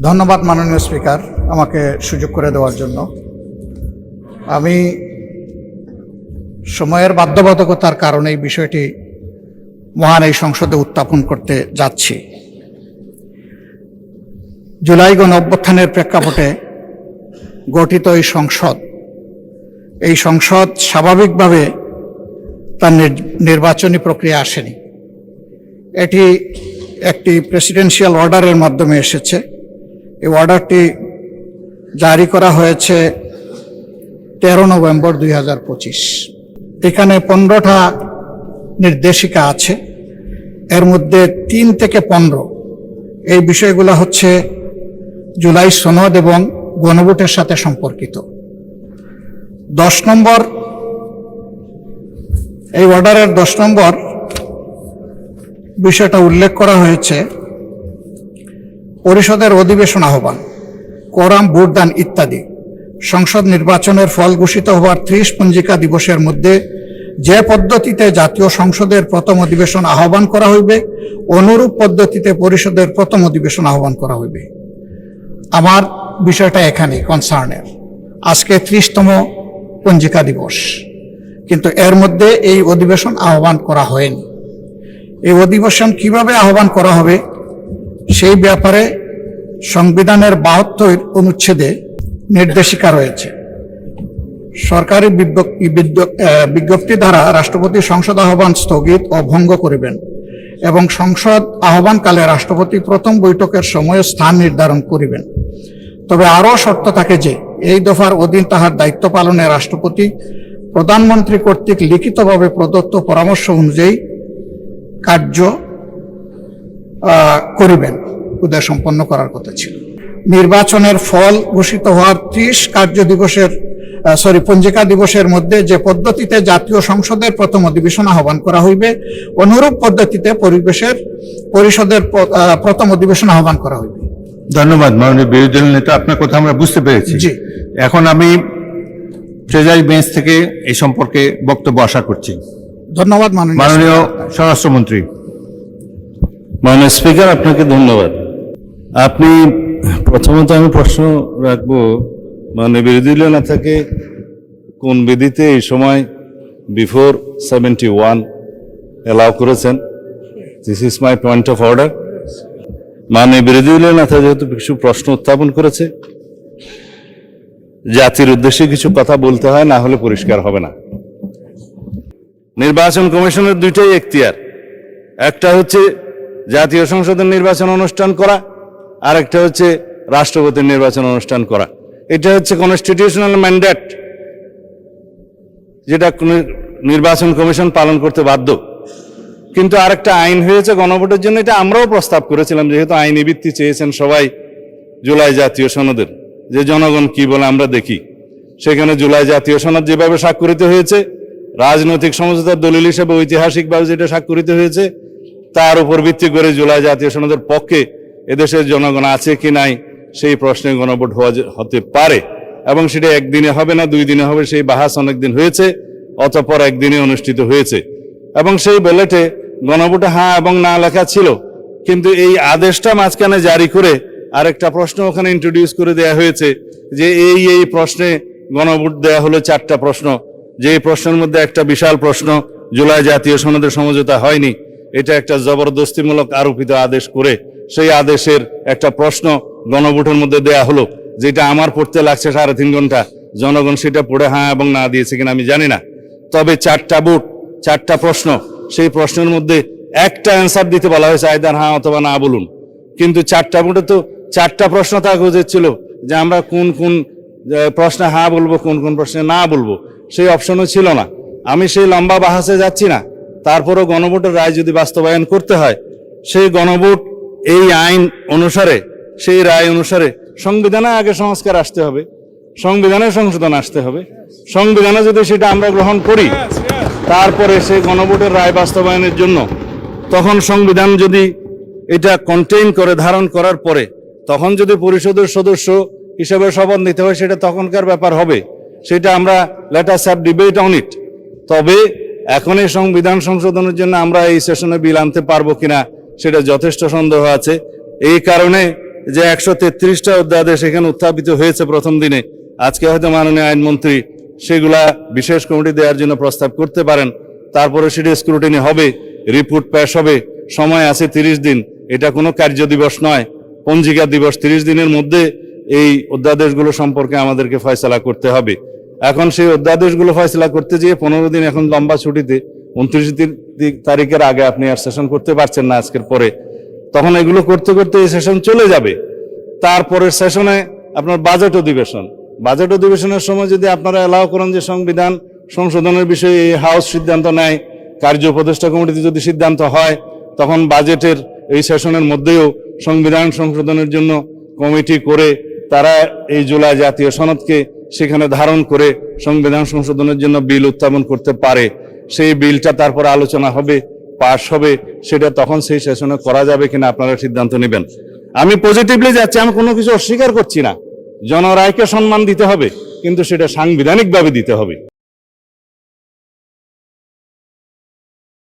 ধন্যবাদ মাননীয় স্পিকার, আমাকে সুযোগ করে দেওয়ার জন্য। আমি সময়ের বাধ্যবাধকতার কারণে এই বিষয়টি মহান এই সংসদে উত্থাপন করতে যাচ্ছি। জুলাই গণ-অভ্যুত্থানের প্রেক্ষাপটে গঠিত এই সংসদ স্বাভাবিকভাবে তার নির্বাচনী প্রক্রিয়া আসেনি। এটি একটি প্রেসিডেন্সিয়াল অর্ডারের মাধ্যমে এসেছে। এই অর্ডারটি জারি করা হয়েছে 13 নভেম্বর 2025। এখানে 15টা নির্দেশিকা আছে, এর মধ্যে 3 থেকে 15 এই বিষয়গুলো হচ্ছে জুলাই সনদ এবং গণভোটের সাথে সম্পর্কিত। 10 নম্বর, এই অর্ডারের 10 নম্বর বিষয়টা উল্লেখ করা হয়েছে পরিষদের অধিবেশন আহ্বান, কোরাম, ভোটদান ইত্যাদি সংসদ নির্বাচনের ফল ঘোষিত হওয়ার 30 পঞ্জিকা দিবসের মধ্যে যে পদ্ধতিতে জাতীয় সংসদের প্রথম অধিবেশন আহ্বান করা হইবে, অনুরূপ পদ্ধতিতে পরিষদের প্রথম অধিবেশন আহ্বান করা হইবে। আমার বিষয়টা এখানে কনসার্নের। আজকে 30তম পঞ্জিকা দিবস, কিন্তু এর মধ্যে এই অধিবেশন আহ্বান করা হয়নি। এই অধিবেশন কিভাবে আহ্বান করা হবে সেই ব্যাপারে সংবিধানের 72 অনুচ্ছেদে নির্দেশিকা রয়েছে। সরকারি বিজ্ঞপ্তি দ্বারা রাষ্ট্রপতি সংসদ আহ্বান স্থগিত ও ভঙ্গ করিবেন এবং সংসদ আহ্বানকালে রাষ্ট্রপতি প্রথম বৈঠকের সময় স্থান নির্ধারণ করিবেন। তবে আরও শর্ত থাকে যে এই দফার অধীন তাহার দায়িত্ব পালনে রাষ্ট্রপতি প্রধানমন্ত্রী কর্তৃক লিখিতভাবে প্রদত্ত পরামর্শ অনুযায়ী কার্য করিবেন। উদয় সম্পন্ন করার কথা ছিল। নির্বাচনের ফল ঘোষিত হওয়ার 30 পঞ্জিকা দিবসের মধ্যে যে পদ্ধতিতে জাতীয় সংসদের প্রথম অধিবেশন আহ্বান করা হইবে, অনুরূপ পদ্ধতিতে পরিষদের প্রথম অধিবেশন আহ্বান করা হইবে। ধন্যবাদ মাননীয় বিরোধী দল নেতা, আপনার কথা আমরা বুঝতে পেরেছি। জি, এখন আমি ট্রেজারি বেঞ্চ থেকে এই সম্পর্কে বক্তব্য আশা করছি। ধন্যবাদ মাননীয় স্বরাষ্ট্রমন্ত্রী। মাননীয় স্পিকার, আপনাকে ধন্যবাদ। আপনি প্রথমত আমি প্রশ্ন রাখবো, মাননীয় বিরোধী দলীয় নেতাকে কোন বিধিতে এই সময় বিফোর 71 এলাও করেছেন? This is my point of order. মাননীয় বিরোধী দলীয় নেতা যেহেতু কিছু প্রশ্ন উত্থাপন করেছে, জাতির উদ্দেশ্যে কিছু কথা বলতে হয়, না হলে পরিষ্কার হবে না। নির্বাচন কমিশনের দুইটাই এখতিয়ার, একটা হচ্ছে জাতীয় সংসদের নির্বাচন অনুষ্ঠান করা, আর একটা হচ্ছে রাষ্ট্রপতির নির্বাচন অনুষ্ঠান করা। এটা হচ্ছে কনস্টিটিউশনাল ম্যান্ডেট, যেটা নির্বাচন কমিশন পালন করতে বাধ্য। কিন্তু আরেকটা আইন হয়েছে গণভোটের জন্য, এটা আমরাও প্রস্তাব করেছিলাম, যেহেতু আইনি ভিত্তি চেয়েছেন সবাই জুলাই জাতীয় সনদের, যে জনগণ কি বলে আমরা দেখি। সেখানে জুলাই জাতীয় সনদ যেভাবে স্বাক্ষরিত হয়েছে, রাজনৈতিক সমঝোতার দলিল হিসেবে ঐতিহাসিকভাবে যেটা স্বাক্ষরিত হয়েছে, তার উপর ভিত্তি করে জুলাই জাতীয় সনদের পক্ষে এদেশের জনগণ আছে কি নাই সেই প্রশ্নে গণভোট হতে পারে, এবং সেটা একদিনে হবে না, 2 দিনে হবে। সেই বাহাস অনেকদিন হয়েছে, অতঃপর একদিনে অনুষ্ঠিত হয়েছে, এবং সেই ব্যালটে গণভোটে হ্যাঁ এবং না লেখা ছিল। কিন্তু এই আদেশটা মাঝখানে জারি করে আরেকটা প্রশ্ন ওখানে ইন্ট্রোডিউস করে দেয়া হয়েছে, যে এই প্রশ্নে গণভোট দেয়া হলো 4টা প্রশ্ন, যে প্রশ্নের মধ্যে একটা বিশাল প্রশ্ন জুলাই জাতীয় সনদের সমঝোতা হয়নি। এটা একটা জবরদস্তিমূলক আরোপিত আদেশ করে সেই আদেশের একটা প্রশ্ন গণভোটের মধ্যে দেয়া হলো, যেটা আমার পড়তে লাগছে 3.5 ঘন্টা। জনগণ সেটা পড়ে হ্যাঁ এবং না দিয়েছে কিনা আমি জানি না। তবে 4টা ভোট, 4টা প্রশ্ন, সেই প্রশ্নের মধ্যে একটা অ্যান্সার দিতে বলা হয়েছে, আইদার হ্যাঁ অথবা না বলুন। কিন্তু 4টা ভোটে তো 4টা প্রশ্ন থাকা উচিত ছিল, যে আমরা কোন কোন প্রশ্নে হ্যাঁ বলবো, কোন কোন প্রশ্নে না বলবো, সেই অপশনও ছিল না। আমি সেই লম্বা বাহাসে যাচ্ছি না, তারপরও গণভোটের রায় যদি বাস্তবায়ন করতে হয়, সেই গণভোট এই আইন অনুসারে, সেই রায় অনুসারে সংবিধানে আগে সংস্কার আসতে হবে, সংবিধানে সংশোধন আসতে হবে। সংবিধানে যদি সেটা আমরা গ্রহণ করি, তারপরে সেই গণভোটের রায় বাস্তবায়নের জন্য তখন সংবিধান যদি এটা কন্টেইন করে, ধারণ করার পরে তখন যদি পরিষদের সদস্য হিসেবে শপথ নিতে হয়, সেটা তখনকার ব্যাপার হবে। সেটা আমরা let us have debate on it. তবে এখন এই সংবিধান সংশোধনের জন্য আমরা এই সেশনে বিল আনতে পারবো কিনা সেটা যথেষ্ট সন্দেহ আছে। এই কারণে যে 133টা অধ্যাদেশ এখানে উত্থাপিত হয়েছে প্রথম দিনে, আজকে হয়তো মাননীয় আইনমন্ত্রী সেগুলা বিশেষ কমিটি দেওয়ার জন্য প্রস্তাব করতে পারেন। তারপরে সেটা স্ক্রুটিনি হবে, রিপোর্ট পেশ হবে, সময় আছে 30 দিন। এটা কোনো কার্য দিবস নয়, পঞ্জিকা দিবস। 30 দিনের মধ্যে এই অধ্যাদেশগুলো সম্পর্কে আমাদেরকে ফয়সালা করতে হবে। এখন সেই অধ্যাদেশগুলো ফয়সালা করতে গিয়ে 15 দিন এখন লম্বা ছুটিতে, 29 তারিখের আগে আপনি আর সেশন করতে পারছেন না আজকের পরে। তখন এগুলো করতে করতে এই সেশন চলে যাবে। তারপরের সেশনে আপনার বাজেট অধিবেশন। বাজেট অধিবেশনের সময় যদি আপনারা অ্যালাউ করেন যে সংবিধান সংশোধনের বিষয়ে এই হাউস সিদ্ধান্ত নেয়, কার্য উপদেষ্টা কমিটিতে যদি সিদ্ধান্ত হয়, তখন বাজেটের এই সেশনের মধ্যেও সংবিধান সংশোধনের জন্য কমিটি করে তারা এই জুলাই জাতীয় সনদকে সেখানে ধারণ করে সংবিধান সংশোধনের জন্য বিল উত্থাপন করতে পারে। সেই বিলটা তারপর আলোচনা হবে, পাশ হবে, সেটা তখন সেই সেশনে করা যাবে কিনা আপনারা সিদ্ধান্ত নেবেন। আমি পজিটিভলি যাচ্ছি, আমি কোনো কিছু অস্বীকার করছি না। জনরায়কে সম্মান দিতে হবে, কিন্তু সেটা সাংবিধানিকভাবে দিতে হবে।